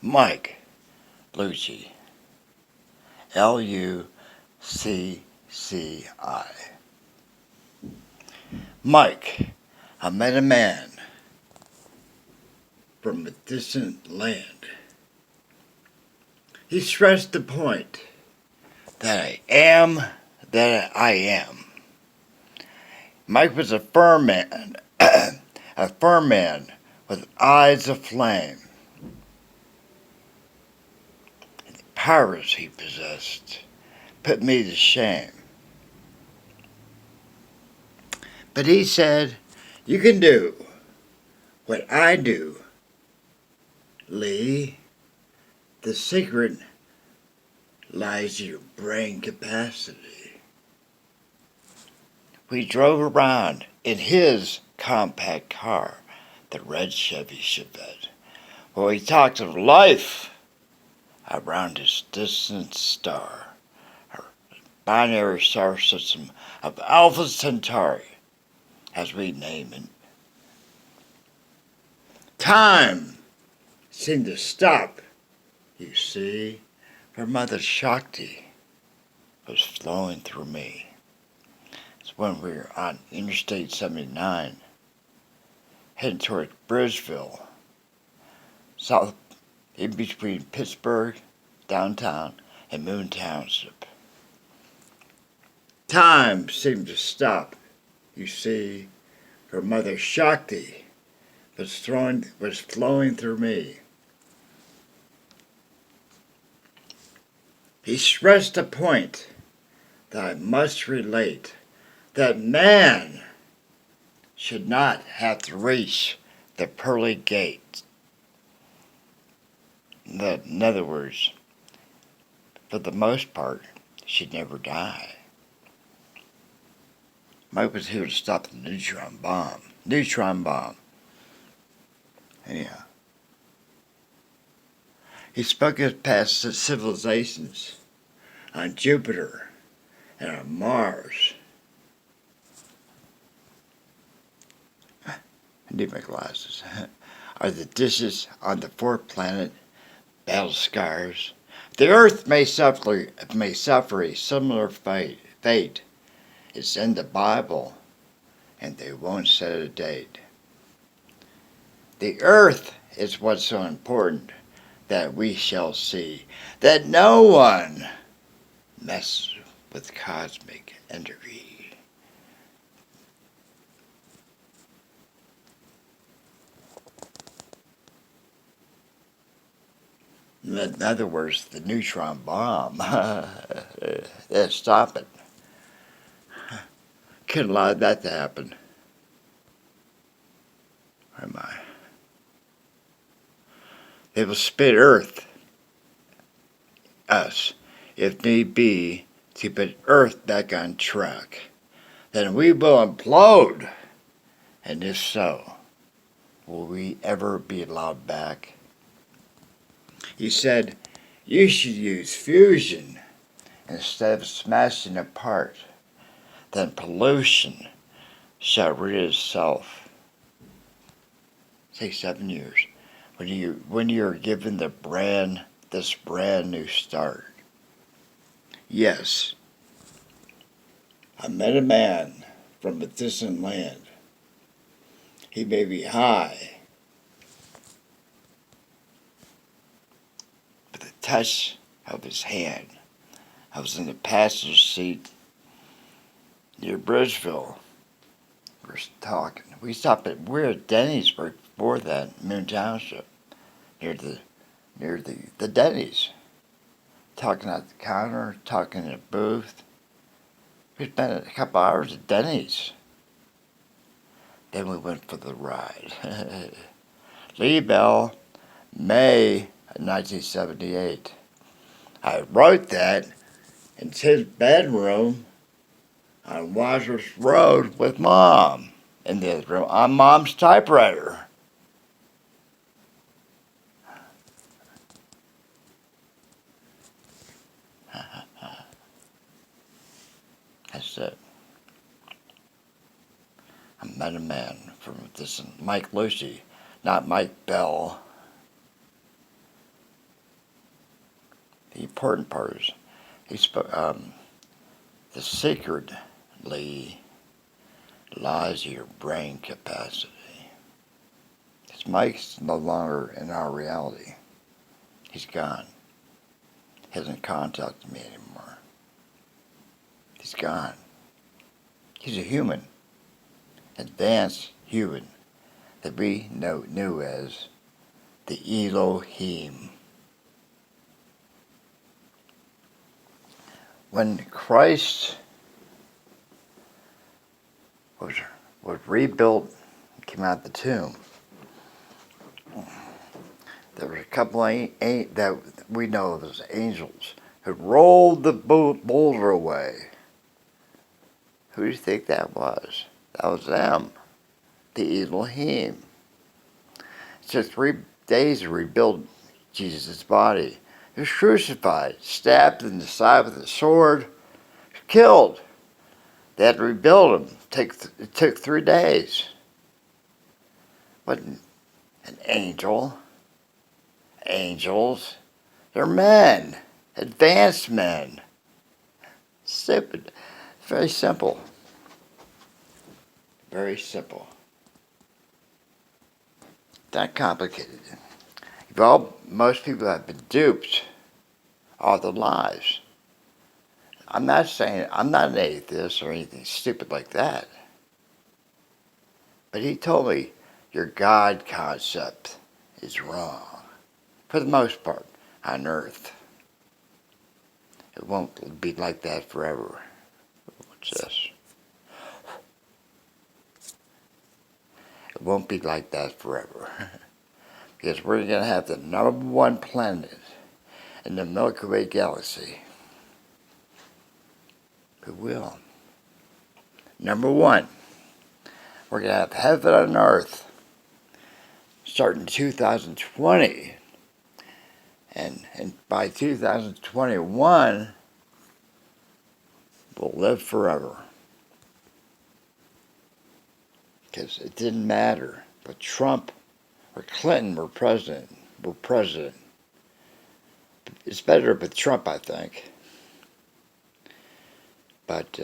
Mike Lucci, Lucci. Mike, I met a man from a distant land. He stressed the point that I am that I am. Mike was a firm man, a firm man with eyes of flame. The powers he possessed put me to shame. But he said, "You can do what I do, Lee. The secret lies in your brain capacity." We drove around in his compact car, the red Chevy Chevette, where we talked of life around his distant star, our binary star system of Alpha Centauri, as we name it. Time seemed to stop, you see, for Mother Shakti was flowing through me. It's when we were on Interstate 79, heading toward Bridgeville, south in between Pittsburgh, downtown, and Moon Township. Time seemed to stop, you see, for Mother Shakti was flowing through me. He stressed a point that I must relate, that man should not have to reach the pearly gate. In other words, for the most part, should never die. Mike was here to stop the neutron bomb. Anyhow, he spoke of past civilizations on Jupiter and on Mars. I need my glasses. Are the dishes on the fourth planet battle scars? The Earth may suffer a similar fate. It's in the Bible, and they won't set a date. The Earth is what's so important that we shall see, that no one messes with cosmic energy. In other words, the neutron bomb. Stop it. Couldn't allow that to happen. Where am I? They will spit Earth, us, if need be, to put Earth back on track. Then we will implode. And if so, will we ever be allowed back? He said, you should use fusion instead of smashing apart. Then pollution shall rid itself. Say 7 years. When you're given this brand new start. Yes, I met a man from a distant land. He may be high, but the touch of his hand. I was in the passenger seat near Bridgeville. We're talking. We were at Denny's before that, Moon Township, near the Denny's. Talking at the counter, talking in a booth. We spent a couple hours at Denny's. Then we went for the ride. Lee Bell, May 1978. I wrote that in his bedroom on Wadsworth Road with Mom in the other room on Mom's typewriter. That's it. I met a man from this Mike Lucci, not Mike Bell. the important part is the secretly lies in your brain capacity. Because Mike's no longer in our reality. He's gone. He hasn't contacted me anymore. He's gone. He's a human. Advanced human that we knew as the Elohim. When Christ was rebuilt, came out of the tomb, there were a couple that we know as angels who rolled the boulder away. Who do you think that was? That was them, the Elohim. It took 3 days to rebuild Jesus' body. He was crucified, stabbed in the side with a sword, killed. They had to rebuild him. It took 3 days. Wasn't an angel. Angels, they're men, advanced men. Stupid. Very simple. Very simple. Not complicated. Most people have been duped all their lives. I'm not saying I'm not an atheist or anything stupid like that. But he told me your God concept is wrong. For the most part, on Earth. It won't be like that forever. What's this? It won't be like that forever. Because we're going to have the #1 planet in the Milky Way galaxy. We will. #1. We're going to have heaven on Earth starting in 2020. And by 2021, we'll live forever. Because it didn't matter. But Trump or Clinton were president. It's better with Trump, I think. But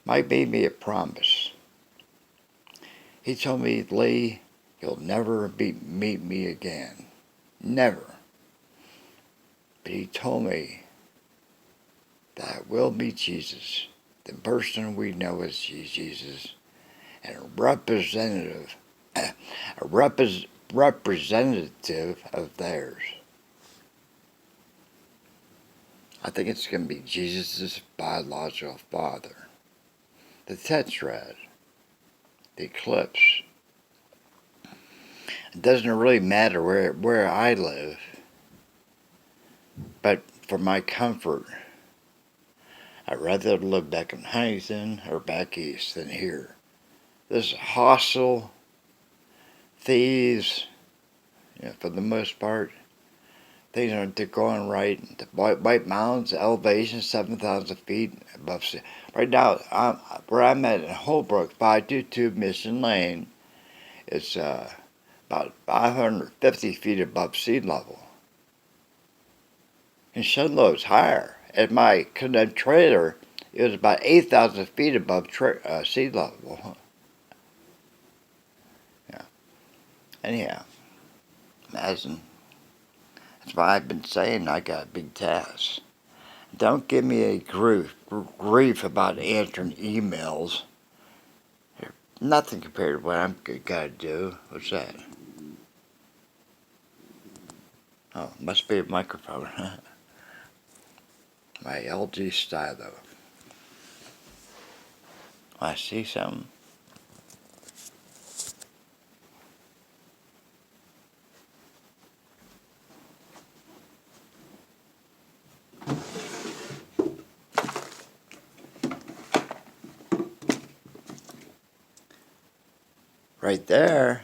Mike made me a promise. He told me, Lee, you'll never meet me again. Never. But he told me that I will meet Jesus, the person we know as Jesus, and a representative of theirs. I think it's going to be Jesus' biological father, the tetrad, the eclipse. It doesn't really matter where I live, but for my comfort, I'd rather live back in Huntington or back east than here. This is hostile, thieves, for the most part. Things aren't going right. The White Mountains, elevation 7,000 feet above sea. Right now, where I'm at in Holbrook, 522 Mission Lane, it's about 550 feet above sea level. And Shunlow's higher. At my condemned trailer, it was about 8,000 feet above sea level. Yeah. Anyhow, imagine. That's why I've been saying I got a big task. Don't give me any grief about answering emails. Nothing compared to what I'm got to do. What's that? Oh, must be a microphone. My LG Stylo. I see something. Right there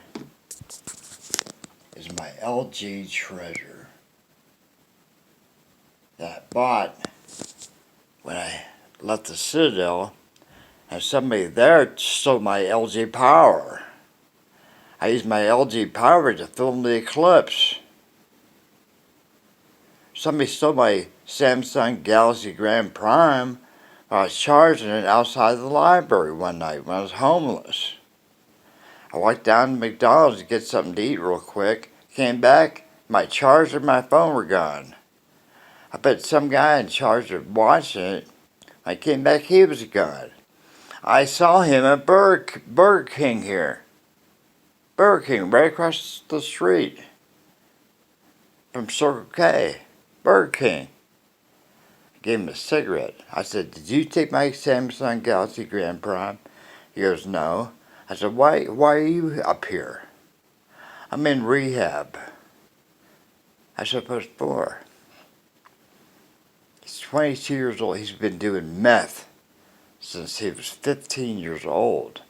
is my LG Treasure that I bought when I left the Citadel And somebody there stole my LG power. I used my LG power to film the eclipse. Somebody stole my Samsung Galaxy Grand Prime. I was charging it outside the library one night when I was homeless. I walked down to McDonald's to get something to eat real quick. Came back, my charger and my phone were gone. I bet some guy in charge of watching it. I came back, he was gone. I saw him at Burger King here. Burger King, right across the street from Circle K. Burger King. I gave him a cigarette. I said, "Did you take my Samsung Galaxy Grand Prime?" He goes, "No." I said, why are you up here?" "I'm in rehab." I said, "What for?" He's 22 years old. He's been doing meth since he was 15 years old.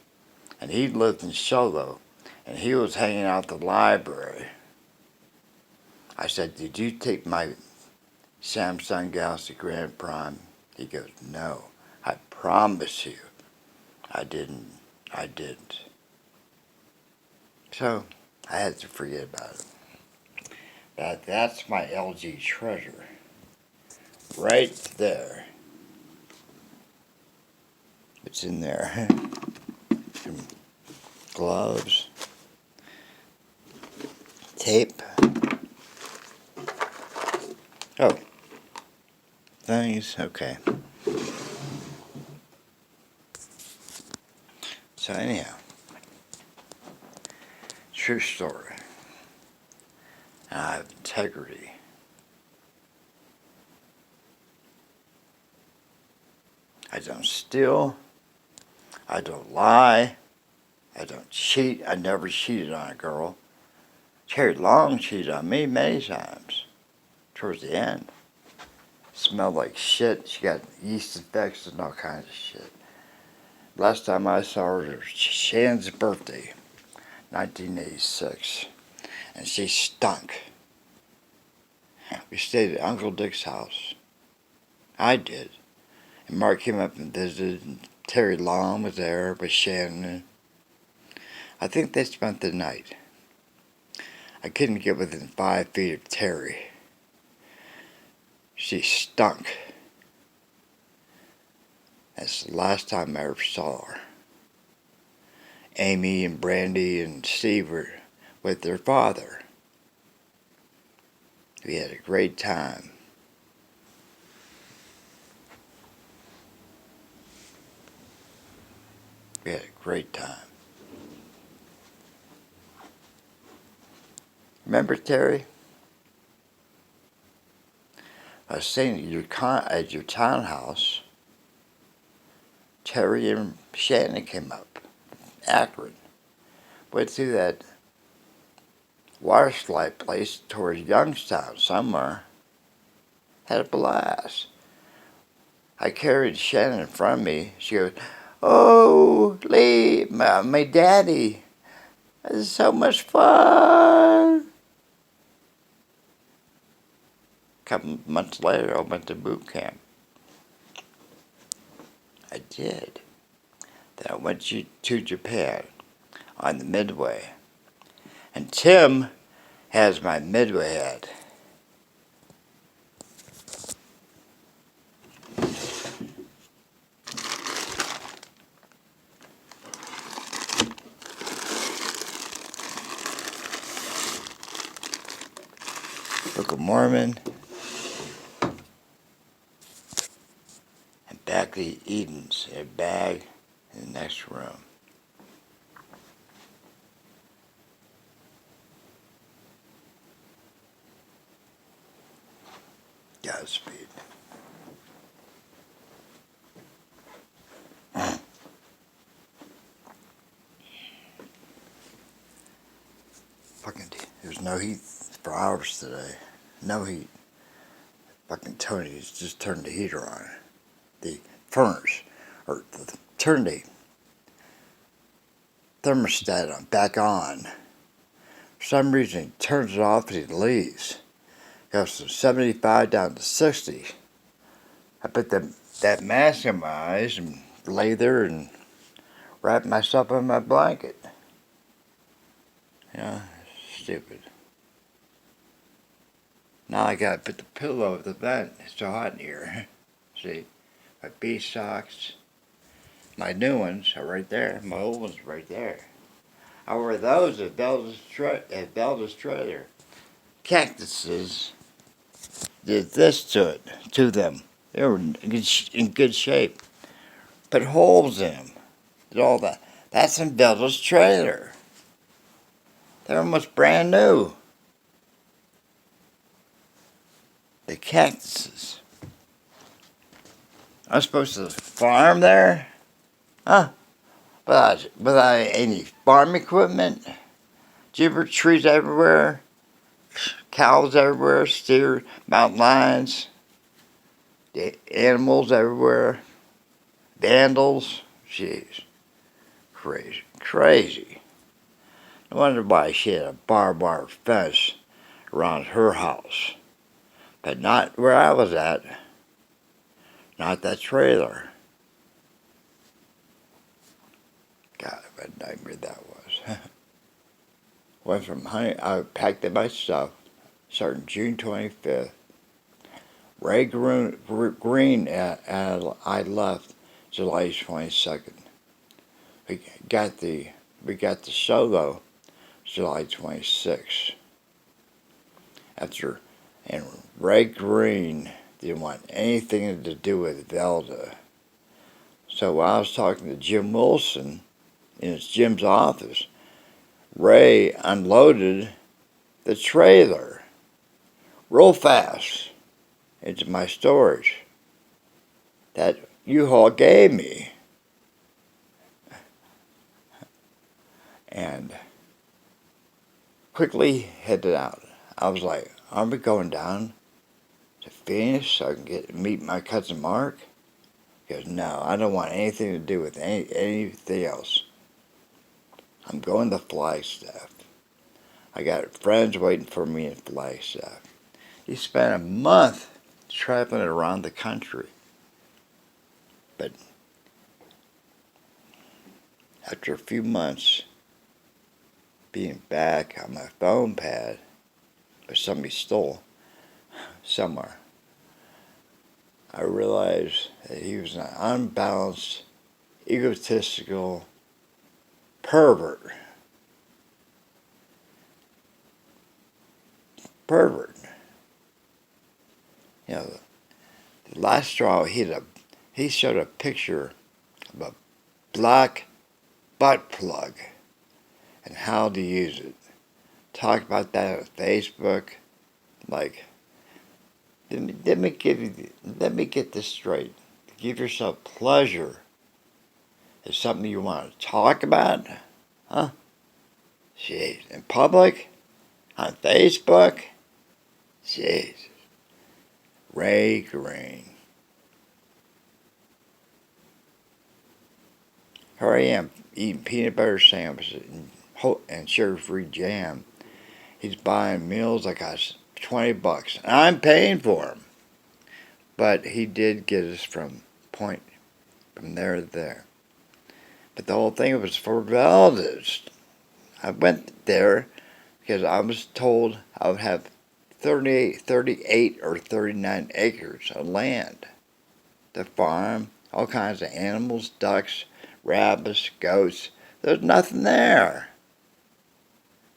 And he lived in Solo. And he was hanging out at the library. I said, "Did you take my Samsung Galaxy Grand Prime?" He goes, "No, I promise you, I didn't. I didn't." So, I had to forget about it. But that's my LG treasure. Right there. It's in there. Some gloves. Tape. Oh. Things. Okay. So anyhow. True story. And I have integrity. I don't steal. I don't lie. I don't cheat. I never cheated on a girl. Terry Long cheated on me many times. Towards the end. Smelled like shit. She got yeast infections and all kinds of shit. Last time I saw her was Shan's birthday, 1986. And she stunk. We stayed at Uncle Dick's house. I did. And Mark came up and visited, and Terry Long was there with Shannon. I think they spent the night. I couldn't get within 5 feet of Terry. She stunk. That's the last time I ever saw her. Amy and Brandy and Steve were with their father. We had a great time. We had a great time. Remember Terry? I was staying at your townhouse. Terry and Shannon came up. Akron. Went through that water slide place towards Youngstown somewhere. Had a blast. I carried Shannon in front of me. She goes, "Oh, Lee, my daddy. This is so much fun." A couple months later, I went to boot camp. I did. Then I went to Japan on the Midway. And Tim has my Midway hat. Book of Mormon. And back to Eden's in a bag in the next room. Godspeed. Fucking, there's no heat for hours today. No heat. Fucking Tony's just turned the heater on. The furnace, or turned the thermostat on, back on. For some reason, he turns it off and he leaves. Goes from 75 down to 60. I put that mask on my eyes and lay there and wrap myself in my blanket. You know, stupid. Now I gotta put the pillow over the vent. It's so hot in here. See, my bee socks, my new ones are right there. My old ones are right there. I wear those at Belda's trailer. Cactuses did this to them. They were in good shape. Put holes in them. Did all that. That's in Belda's trailer. They're almost brand new. The cactuses. I'm supposed to farm there? Huh? Without any farm equipment? Juniper trees everywhere. Cows everywhere. Steer, mountain lions. Animals everywhere. Vandals. Jeez. Crazy. Crazy. No wonder why she had a barbed wire fence around her house. But not where I was at. Not that trailer. God, what a nightmare that was. Went from honey, I packed up my stuff starting June 25th. Ray Green I left July 22nd. We got the solo July 26th. And Ray Green didn't want anything to do with Velda. So while I was talking to Jim Wilson in Jim's office, Ray unloaded the trailer real fast into my storage that U-Haul gave me. And quickly headed out. I was like, aren't we going down to Phoenix so I can meet my cousin Mark? He goes, no, I don't want anything to do with anything else. I'm going to Flagstaff. I got friends waiting for me in Flagstaff. He spent a month traveling around the country. But after a few months being back on my phone pad, which somebody stole somewhere, I realized that he was an unbalanced, egotistical pervert. You know, the last straw, he showed a picture of a black butt plug and how to use it. Talk about that on Facebook. Like, let me get this straight. To give yourself pleasure is something you want to talk about? Huh? Jeez. In public? On Facebook? Jeez. Ray Green. Here I am eating peanut butter sandwiches and sugar-free jam. He's buying meals that cost $20, and I'm paying for them. But he did get us from there to there. But the whole thing was for relatives. I went there because I was told I would have 38 or 39 acres of land to farm, all kinds of animals, ducks, rabbits, goats. There's nothing there.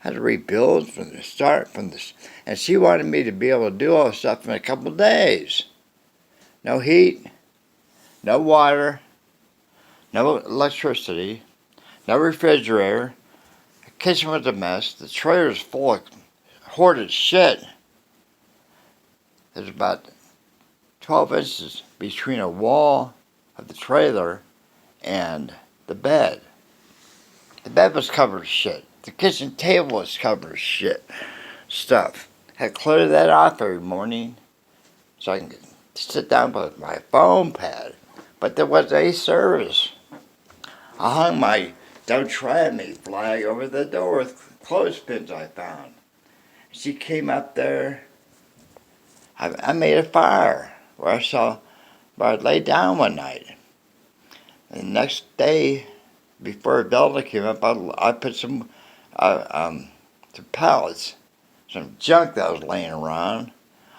I had to rebuild from the start, and she wanted me to be able to do all this stuff in a couple of days. No heat, no water, no electricity, no refrigerator. The kitchen was a mess. The trailer's full of hoarded shit. There's about 12 inches between a wall of the trailer and the bed. The bed was covered with shit. The kitchen table was covered with shit. Stuff. Had to clear that off every morning so I can sit down with my phone pad. But there wasn't any service. I hung my "Don't Try Me" flag over the door with clothespins I found. She came up there. I made a fire where I laid down one night. And the next day, before Velda came up, I put some pallets, some junk that was laying around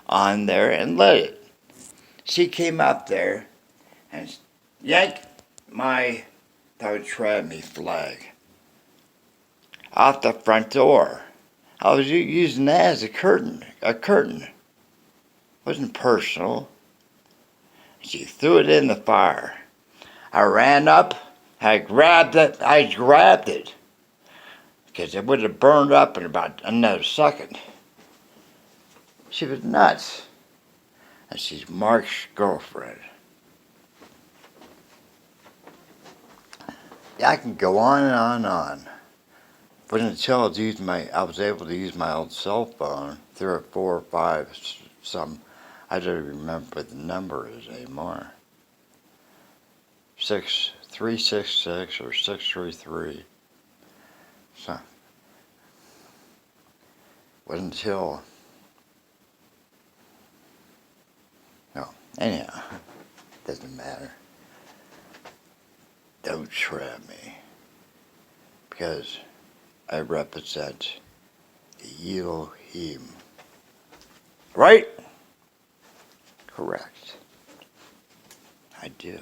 on there and lit it. She came up there and yanked my Don't Tread Me flag off the front door. I was using that as a curtain. It wasn't personal. She threw it in the fire. I ran up. I grabbed it because it would have burned up in about another second. She was nuts. And she's Mark's girlfriend. Yeah, I can go on and on and on. But until I was able to use my old cell phone, 3 or 4 or 5, I don't remember what the number is anymore. 6366 or 633. So, but until, no, anyhow, doesn't matter. Don't tread me, because I represent the Elohim. Right? Correct. I do.